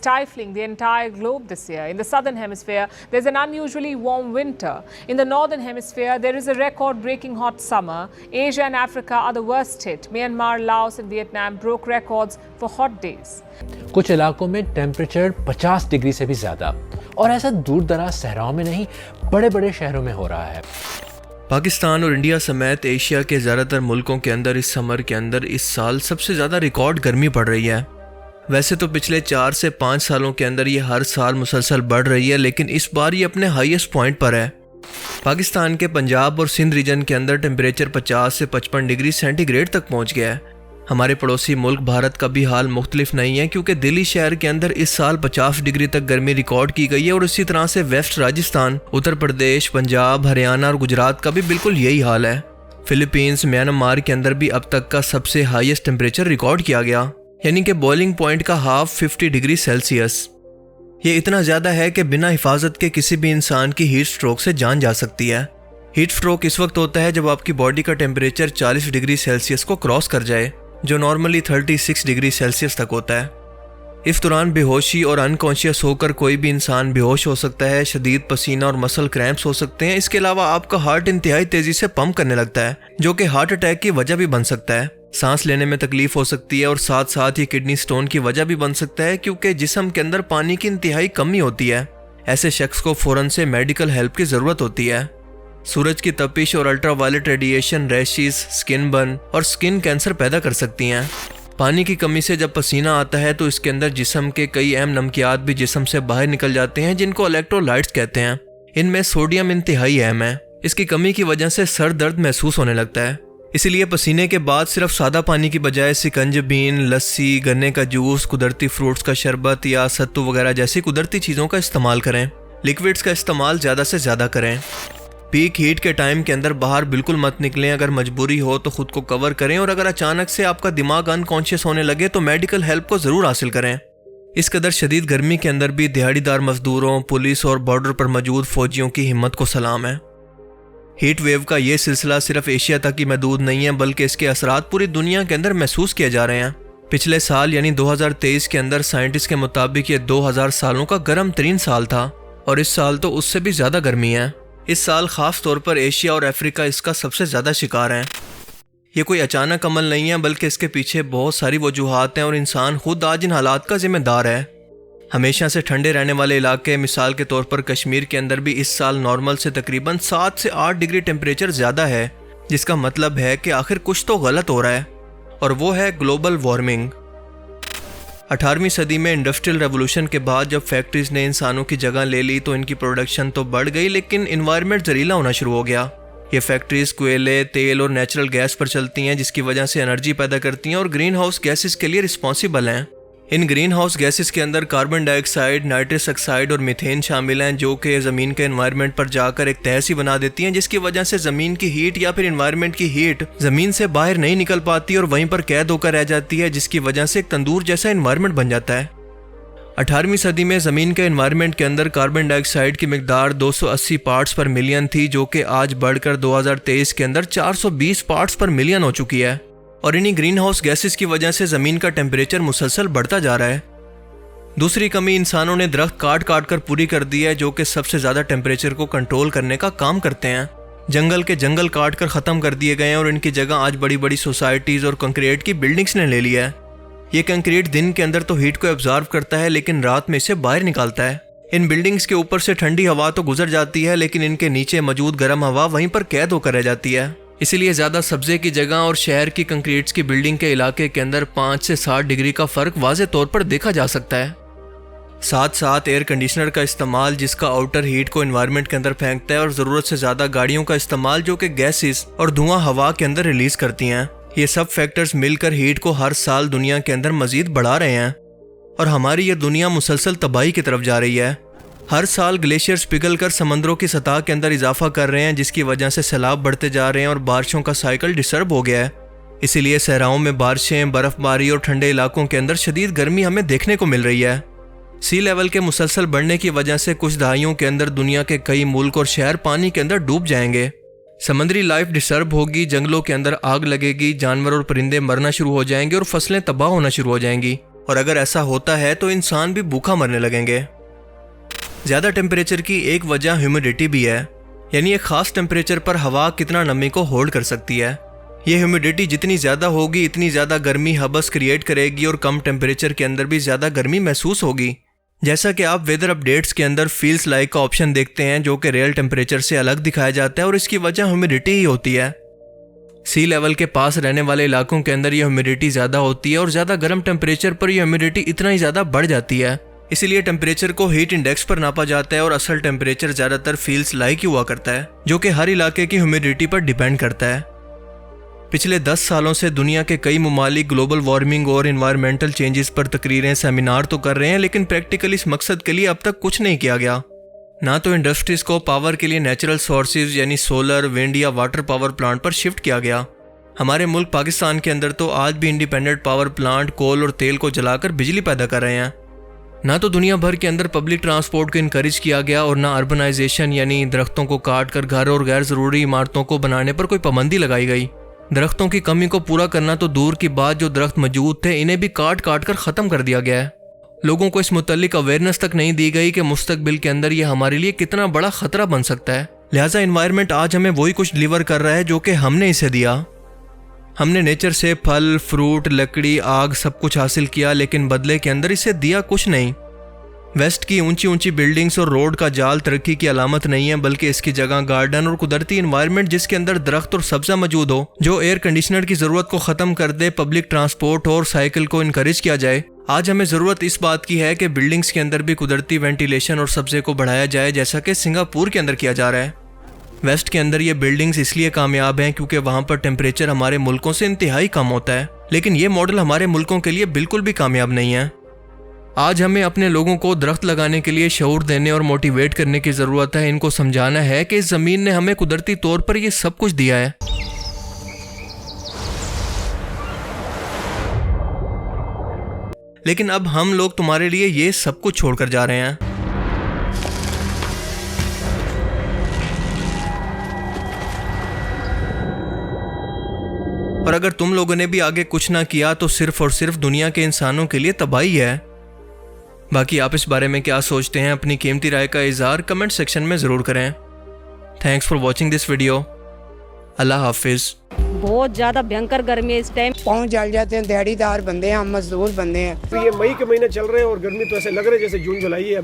stifling the entire globe this year. In the southern hemisphere, there's an unusually warm winter. In the northern hemisphere, there is a record-breaking hot summer. Asia and Africa are the worst hit. Myanmar, Laos and Vietnam broke records for hot days. कुछ इलाकों में temperature 50 degree से भी ज़्यादा, और ऐसा दूर दराज सहराओं में नहीं, बड़े बड़े शहरों में हो रहा है। पाकिस्तान और इंडिया समेत एशिया के ज़्यादातर मुल्कों के अंदर इस समर के अंदर इस साल सबसे ज़्यादा रिकॉर्ड गर्मी पड़ रही है। वैसे तो पिछले 4 से 5 सालों के अंदर ये हर साल मुसलसल बढ़ रही है, लेकिन इस बार ये अपने हाईएस्ट पॉइंट पर है। पाकिस्तान के पंजाब और सिंध रीजन के अंदर टेम्परेचर 50 से 55 डिग्री सेंटीग्रेड तक पहुँच गया है। हमारे पड़ोसी मुल्क भारत का भी हाल मुख्तलिफ नहीं है, क्योंकि दिल्ली शहर के अंदर इस साल 50 डिग्री तक गर्मी रिकॉर्ड की गई है, और इसी तरह से वेस्ट राजस्थान, उत्तर प्रदेश, पंजाब, हरियाणा और गुजरात का भी बिल्कुल यही हाल है। फिलीपींस, म्यांमार के अंदर भी अब तक का सबसे हाईएस्ट टेम्परेचर रिकॉर्ड किया गया, यानी कि बॉइलिंग पॉइंट का हाफ 50 डिग्री सेल्सियस। ये इतना ज़्यादा है कि बिना हिफाजत के किसी भी इंसान की हीट स्ट्रोक से जान जा सकती है। हीट स्ट्रोक इस वक्त होता है जब आपकी बॉडी का टेम्परेचर 40 डिग्री सेल्सियस को क्रॉस कर जाए, जो नॉर्मली 36 डिग्री सेल्सियस तक होता है। इस दौरान बेहोशी और अनकॉन्शियस होकर कोई भी इंसान बेहोश हो सकता है, शदीद पसीना और मसल क्रैम्प्स हो सकते हैं। इसके अलावा आपका हार्ट इंतहाई तेज़ी से पंप करने लगता है, जो कि हार्ट अटैक की वजह भी बन सकता है। सांस लेने में तकलीफ हो सकती है और साथ साथ ये किडनी स्टोन की वजह भी बन सकता है, क्योंकि जिस्म के अंदर पानी की इंतहाई कमी होती है। ऐसे शख्स को फ़ौरन से मेडिकल हेल्प की ज़रूरत होती है। सूरज की तपिश और ultraviolet radiation rashes, skin burn और स्किन कैंसर पैदा कर सकती हैं। पानी की कमी से जब पसीना आता है तो इसके अंदर जिस्म के कई अहम नमकियात भी जिस्म से बाहर निकल जाते हैं, जिनको इलेक्ट्रोलाइट्स कहते हैं। इनमें सोडियम इंतहाई अहम है। इसकी कमी की वजह से सर दर्द महसूस होने लगता है। इसीलिए पसीने के बाद सिर्फ सादा पानी की बजाय सिकंजबीन, लस्सी, गन्ने का जूस, कुदरती फ्रूट्स का शरबत या सत्तू वगैरह जैसी कुदरती चीज़ों का इस्तेमाल करें। लिक्विड्स का इस्तेमाल ज़्यादा से ज़्यादा करें। पीक हीट के टाइम के अंदर बाहर बिल्कुल मत निकलें। अगर मजबूरी हो तो खुद को कवर करें, और अगर अचानक से आपका दिमाग अनकॉन्शियस होने लगे तो मेडिकल हेल्प को ज़रूर हासिल करें। इस कदर शदीद गर्मी के अंदर भी दिहाड़ीदार मजदूरों, पुलिस और बॉर्डर पर मौजूद फौजियों की हिम्मत को सलाम है। हीट वेव का ये सिलसिला सिर्फ एशिया तक ही महदूद नहीं है, बल्कि इसके असरात पूरी दुनिया के अंदर महसूस किए जा रहे हैं। पिछले साल यानी 2023 के अंदर साइंटिस्ट के मुताबिक ये 2000 सालों का गर्म तरीन साल था, और इस साल तो उससे भी ज़्यादा गर्मी है। इस साल ख़ास तौर पर एशिया और अफ्रीका इसका सबसे ज़्यादा शिकार हैं। ये कोई अचानक अमल नहीं है, बल्कि इसके पीछे बहुत सारी वजूहात हैं, और इंसान खुद आज इन हालात का जिम्मेदार है। हमेशा से ठंडे रहने वाले इलाके, मिसाल के तौर पर कश्मीर के अंदर भी इस साल नॉर्मल से तकरीबन 7 से 8 डिग्री टेम्परेचर ज़्यादा है, जिसका मतलब है कि आखिर कुछ तो गलत हो रहा है, और वो है ग्लोबल वार्मिंग। 18वीं सदी में इंडस्ट्रियल रेवोल्यूशन के बाद जब फैक्ट्रीज ने इंसानों की जगह ले ली तो इनकी प्रोडक्शन तो बढ़ गई, लेकिन इन्वायरमेंट जहरीला होना शुरू हो गया। ये फैक्ट्रीज कोयले, तेल और नेचुरल गैस पर चलती हैं, जिसकी वजह से एनर्जी पैदा करती हैं और ग्रीन हाउस गैसेस के लिए रिस्पॉन्सिबल हैं। इन ग्रीन हाउस गैसेस के अंदर कार्बन डाइऑक्साइड, नाइट्रस ऑक्साइड और मीथेन शामिल हैं, जो कि ज़मीन के एनवायरनमेंट पर जाकर एक तह सी बना देती हैं, जिसकी वजह से ज़मीन की हीट या फिर एनवायरनमेंट की हीट ज़मीन से बाहर नहीं निकल पाती और वहीं पर कैद होकर रह जाती है, जिसकी वजह से एक तंदूर जैसा एनवायरनमेंट बन जाता है। 18वीं सदी में ज़मीन के एनवायरनमेंट के अंदर कार्बन डाइऑक्साइड की मिकदार 280 पार्ट्स पर मिलियन थी, जो कि आज बढ़कर 2023 के अंदर 420 पार्ट्स पर मिलियन हो चुकी है। और इन्हीं ग्रीन हाउस गैसेस की वजह से ज़मीन का टेम्परेचर मुसलसल बढ़ता जा रहा है। दूसरी कमी इंसानों ने दरख्त काट काट कर पूरी कर दी है, जो कि सबसे ज़्यादा टेम्परेचर को कंट्रोल करने का काम करते हैं। जंगल के जंगल काट कर ख़त्म कर दिए गए हैं, और इनकी जगह आज बड़ी बड़ी सोसाइटीज़ और कंक्रीट की बिल्डिंग्स ने ले लिया है। ये कंक्रीट दिन के अंदर तो हीट को एब्जॉर्व करता है, लेकिन रात में इसे बाहर निकालता है। इन बिल्डिंग्स के ऊपर से ठंडी हवा तो गुजर जाती है, लेकिन इनके नीचे मौजूद गर्म हवा वहीं पर कैद होकर रह जाती है। इसीलिए ज़्यादा सब्जे की जगह और शहर की कंक्रीट्स की बिल्डिंग के इलाके के अंदर 5 से 60 डिग्री का फ़र्क वाज़े तौर पर देखा जा सकता है। साथ साथ एयर कंडीशनर का इस्तेमाल, जिसका आउटर हीट को एनवायरनमेंट के अंदर फेंकता है, और ज़रूरत से ज़्यादा गाड़ियों का इस्तेमाल, जो कि गैसेस और धुआं हवा के अंदर रिलीज़ करती हैं। ये सब फैक्टर्स मिलकर हीट को हर साल दुनिया के अंदर मज़ीद बढ़ा रहे हैं, और हमारी ये दुनिया मुसलसल तबाही की तरफ जा रही है। हर साल ग्लेशियर्स पिघलकर समंदरों की सतह के अंदर इजाफा कर रहे हैं, जिसकी वजह से सैलाब बढ़ते जा रहे हैं और बारिशों का साइकिल डिस्टर्ब हो गया है। इसीलिए सहराओं में बारिशें, बर्फबारी और ठंडे इलाकों के अंदर शदीद गर्मी हमें देखने को मिल रही है। सी लेवल के मुसलसल बढ़ने की वजह से कुछ दहाइयों के अंदर दुनिया के कई मुल्क और शहर पानी के अंदर डूब जाएंगे। समंदरी लाइफ डिस्टर्ब होगी, जंगलों के अंदर आग लगेगी, जानवर और परिंदे मरना शुरू हो जाएंगे और फसलें तबाह होना शुरू हो जाएंगी। और अगर ऐसा होता है तो इंसान भी भूखा मरने लगेंगे। ज़्यादा टेम्परेचर की एक वजह ह्यूमिडिटी भी है, यानी एक ख़ास टेम्परेचर पर हवा कितना नमी को होल्ड कर सकती है। ये ह्यूमिडिटी जितनी ज़्यादा होगी इतनी ज़्यादा गर्मी हबस क्रिएट करेगी और कम टेम्परेचर के अंदर भी ज़्यादा गर्मी महसूस होगी। जैसा कि आप वेदर अपडेट्स के अंदर फील्स लाइक का ऑप्शन देखते हैं, जो कि रियल टेम्परेचर से अलग दिखाया जाता है और इसकी वजह ह्यूमिडिटी ही होती है। सी लेवल के पास रहने वाले इलाकों के अंदर यह ह्यूमिडिटी ज़्यादा होती है और ज़्यादा गर्म टेम्परेचर पर यह ह्यूमिडिटी इतना ही ज़्यादा बढ़ जाती है। इसीलिए टेम्परेचर को हीट इंडेक्स पर नापा जाता है और असल टेम्परेचर ज़्यादातर फील्स लाइक ही हुआ करता है, जो कि हर इलाके की ह्यूमिडिटी पर डिपेंड करता है। पिछले 10 सालों से दुनिया के कई ममालिक ग्लोबल वार्मिंग और इन्वायरमेंटल चेंजेस पर तकरीरें, सेमिनार तो कर रहे हैं, लेकिन प्रैक्टिकल इस मकसद के लिए अब तक कुछ नहीं किया गया। ना तो इंडस्ट्रीज को पावर के लिए नेचुरल सोर्सेज यानी सोलर, विंड या वाटर पावर प्लांट पर शिफ्ट किया गया। हमारे मुल्क पाकिस्तान के अंदर तो आज भी इंडिपेंडेंट पावर प्लांट कोल और तेल को जलाकर बिजली पैदा कर रहे हैं। ना तो दुनिया भर के अंदर पब्लिक ट्रांसपोर्ट को इनकरेज किया गया और ना अर्बनाइजेशन यानी दरख्तों को काट कर घर और गैर ज़रूरी इमारतों को बनाने पर कोई पाबंदी लगाई गई। दरख्तों की कमी को पूरा करना तो दूर की बात, जो दरख्त मौजूद थे इन्हें भी काट काट कर ख़त्म कर दिया गया है। लोगों को इस मुतल्लिक अवेयरनेस तक नहीं दी गई कि मुस्तकबिल के अंदर ये हमारे लिए कितना बड़ा ख़तरा बन सकता है। लिहाजा इन्वायरमेंट आज हमें वही कुछ डिलीवर कर रहा है जो कि हमने इसे दिया। हमने नेचर से फल, फ्रूट, लकड़ी, आग सब कुछ हासिल किया, लेकिन बदले के अंदर इसे दिया कुछ नहीं। वेस्ट की ऊंची ऊंची बिल्डिंग्स और रोड का जाल तरक्की की अलामत नहीं है, बल्कि इसकी जगह गार्डन और कुदरती इन्वायरमेंट जिसके अंदर दरख्त और सब्जा मौजूद हो, जो एयर कंडीशनर की ज़रूरत को ख़त्म कर दे, पब्लिक ट्रांसपोर्ट और साइकिल को इनकरेज किया जाए। आज हमें ज़रूरत इस बात की है कि बिल्डिंग्स के अंदर भी कुदरती वेंटिलेशन और सब्जे को बढ़ाया जाए, जैसा कि सिंगापुर के अंदर किया जा रहा है। वेस्ट के अंदर ये बिल्डिंग्स इसलिए कामयाब हैं क्योंकि वहाँ पर टेम्परेचर हमारे मुल्कों से इंतहाई कम होता है, लेकिन ये मॉडल हमारे मुल्कों के लिए बिल्कुल भी कामयाब नहीं है। आज हमें अपने लोगों को दरख्त लगाने के लिए शऊर देने और मोटिवेट करने की ज़रूरत है। इनको समझाना है कि इस ज़मीन ने हमें कुदरती तौर पर ये सब कुछ दिया है। लेकिन अब हम लोग तुम्हारे लिए ये सब कुछ छोड़कर जा रहे हैं। और अगर तुम लोगों ने भी आगे कुछ ना किया तो सिर्फ और सिर्फ दुनिया के इंसानों के लिए तबाही है। बाकी आप इस बारे में क्या सोचते हैं, अपनी कीमती राय का इज़हार कमेंट सेक्शन में ज़रूर करें। Thanks for watching this video. अल्लाह हाफिज़। बहुत ज़्यादा भयंकर गर्मी है इस टाइम। पाँव जल जाते हैं, दिहाड़ीदार बंदे हैं हम, मजदूर बंदे हैं। तो ये मई के महीने चल रहे हैं और गर्मी तो ऐसे लग रहा है जैसे जून जुलाई है।